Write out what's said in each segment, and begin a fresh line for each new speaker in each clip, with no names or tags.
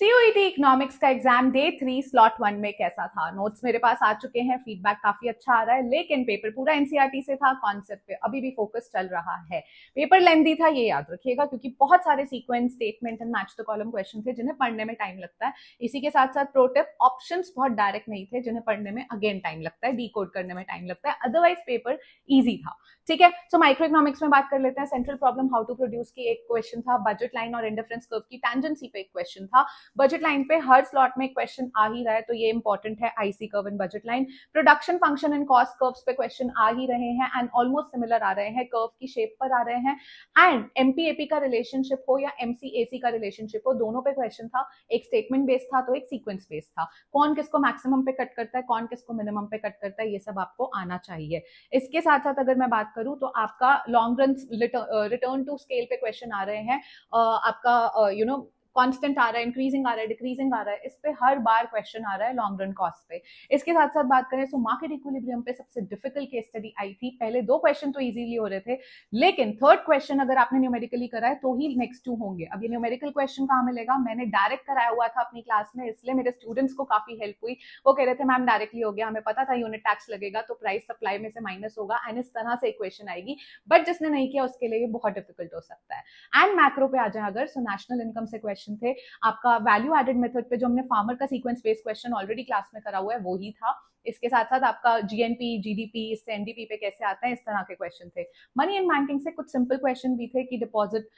CUET economics का exam day 3 slot 1 में कैसा था? नोट्स मेरे पास आ चुके हैं, फीडबैक काफी अच्छा आ रहा है, लेकिन पेपर पूरा एनसीईआरटी से था, कॉन्सेप्ट पे अभी भी फोकस चल रहा है। पेपर लेंथी था, ये याद रखिएगा, क्योंकि बहुत सारे sequence, statement and match the column question थे जिन्हें पढ़ने में टाइम लगता है। इसी के साथ साथ प्रो टिप, ऑप्शंस बहुत डायरेक्ट नहीं थे जिन्हें पढ़ने में अगेन टाइम लगता है, डीकोड करने में टाइम लगता है। अदरवाइज पेपर ईजी था। ठीक है, सो माइक्रो इकोनॉमिक्स में बात कर लेते हैं। Central problem how to produce की एक क्वेश्चन था, बजट लाइन और इंडिफरेंस कर्व की टेंजेंसी पे एक क्वेश्चन था। बजट लाइन पे हर स्लॉट में क्वेश्चन आ ही रहा है, तो ये इंपॉर्टेंट है, IC curve and budget line. Production function and cost curves पे क्वेश्चन आ ही रहे हैं एंड ऑलमोस्ट सिमिलर आ रहे हैं, कर्व की शेप पर आ रहे हैं। एंड एमपीएपी का रिलेशनशिप हो या एमसीएसी का रिलेशनशिप हो, दोनों पे क्वेश्चन था। एक स्टेटमेंट बेस्ड था तो एक सीक्वेंस बेस्ड था। कौन किसको मैक्सिमम पे कट करता है, कौन किसको मिनिमम पे कट करता है, ये सब आपको आना चाहिए। इसके साथ साथ अगर मैं बात करूं तो आपका long run return to scale पे क्वेश्चन आ रहे हैं। आपका कांस्टेंट आ रहा है, इंक्रीजिंग आ रहा है, डिक्रीजिंग आ रहा है, इस पे हर बार क्वेश्चन आ रहा है लॉन्ग रन कॉस्ट पे। इसके साथ साथ बात करें तो मार्केट इक्विलिब्रियम पे सबसे डिफिकल्ट केस स्टडी आई थी। पहले दो क्वेश्चन तो इजीली हो रहे थे, लेकिन थर्ड क्वेश्चन अगर आपने न्यूमेरिकली करा है तो ही नेक्स्ट टू होंगे। अब ये न्यूमेरिकल क्वेश्चन कहाँ मिलेगा? मैंने डायरेक्ट कराया हुआ था अपनी क्लास में, इसलिए मेरे स्टूडेंट्स को काफी हेल्प हुई। वो कह रहे थे मैम डायरेक्टली हो गया, हमें पता था यूनिट टैक्स लगेगा तो प्राइस सप्लाई में से माइनस होगा एंड इस तरह से इक्वेशन आएगी, बट जिसने नहीं किया उसके लिए ये बहुत डिफिकल्ट हो सकता है। एंड मैक्रो पे आ जाए अगर, सो नेशनल इनकम से क्वेश्चन थे। आपका वैल्यू एडेड मेथड पे जो हमने फार्मर का sequence based question already class में करा हुआ है वो ही था। इसके साथ साथ आपका जीएनपी, जीडीपी, इससे एनडीपी पे कैसे आता है, इस तरह के क्वेश्चन थे। मनी एंड बैंकिंग से कुछ सिंपल क्वेश्चन भी थे कि डिपॉजिट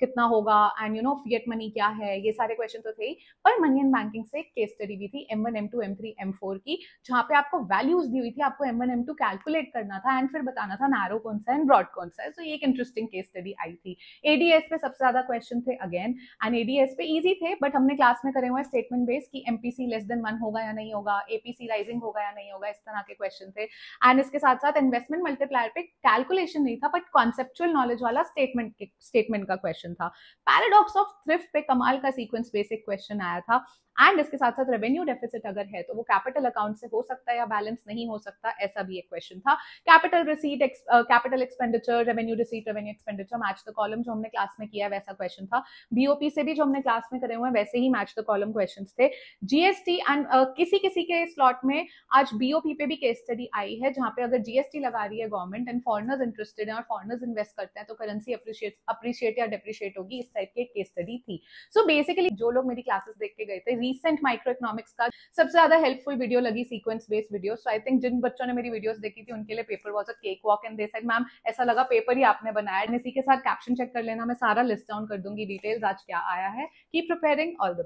कितना होगा एंड फिएट मनी क्या है, ये सारे क्वेश्चन तो थे ही। पर मनी एंड बैंकिंग से केस स्टडी भी थी M1, M2, M3, M4 की, जहां पे आपको वैल्यूज दी हुई थी, आपको M1, M2 कैलकुलेट करना था एंड फिर बताना था नैरो कौन सा है ब्रॉड कौन सा है। तो ये एक इंटरेस्टिंग केस स्टडी आई थी। एडीएस पे सबसे ज्यादा क्वेश्चन थे अगेन, एंड एडीएस पे इजी थे, बट हमने क्लास में करे हुए स्टेटमेंट बेस की एमपीसी लेस देन 1 होगा या नहीं होगा, एपीसी राइजिंग होगा या नहीं होगा, इस तरह के क्वेश्चन थे। एंड इसके साथ साथ इन्वेस्टमेंट मल्टीप्लायर पे कैलकुलेशन नहीं था, बट कॉन्सेप्चुअल नॉलेज वाला स्टेटमेंट का क्वेश्चन था। पैराडॉक्स ऑफ थ्रिफ्ट पे कमाल का सीक्वेंस बेसिक क्वेश्चन आया था। एंड इसके साथ साथ रेवेन्यू डेफिसिट अगर है तो वो कैपिटल अकाउंट से हो सकता है या बैलेंस नहीं हो सकता, ऐसा भी एक क्वेश्चन था। Capital receipt, capital expenditure, revenue receipt, revenue expenditure, match the column जो हमने क्लास में किया है वैसा क्वेश्चन था। बीओपी से भी जो हमने क्लास में करे हुए हैं वैसे ही मैच द कॉलम क्वेश्चंस थे। जीएसटी एंड किसी किसी के स्लॉट में आज बीओपी पे भी केस स्टडी आई है, जहां पे अगर जीएसटी लगा रही है गवर्नमेंट एंड फॉरनर्स इंटरेस्टेड है और फॉरनर्स इन्वेस्ट करते हैं तो करेंसी अप्रिशिएट या डिप्रिशिएट होगी, इस टाइप की केस स्टडी थी। सो बेसिकली जो लोग मेरी क्लासेस देख के गए थे, रीसेंट माइक्रो इकोनॉमिक्स का सबसे ज्यादा हेल्पफुल वीडियो लगी sequence based video. So I think जिन बच्चों ने मेरी वीडियोस देखी थी उनके लिए paper was a cake walk and they said ma'am ऐसा लगा पेपर ही आपने बनाया। इसी के साथ कैप्शन चेक कर लेना, मैं सारा लिस्ट डाउन कर दूंगी डिटेल्स आज क्या आया है। Keep preparing, all the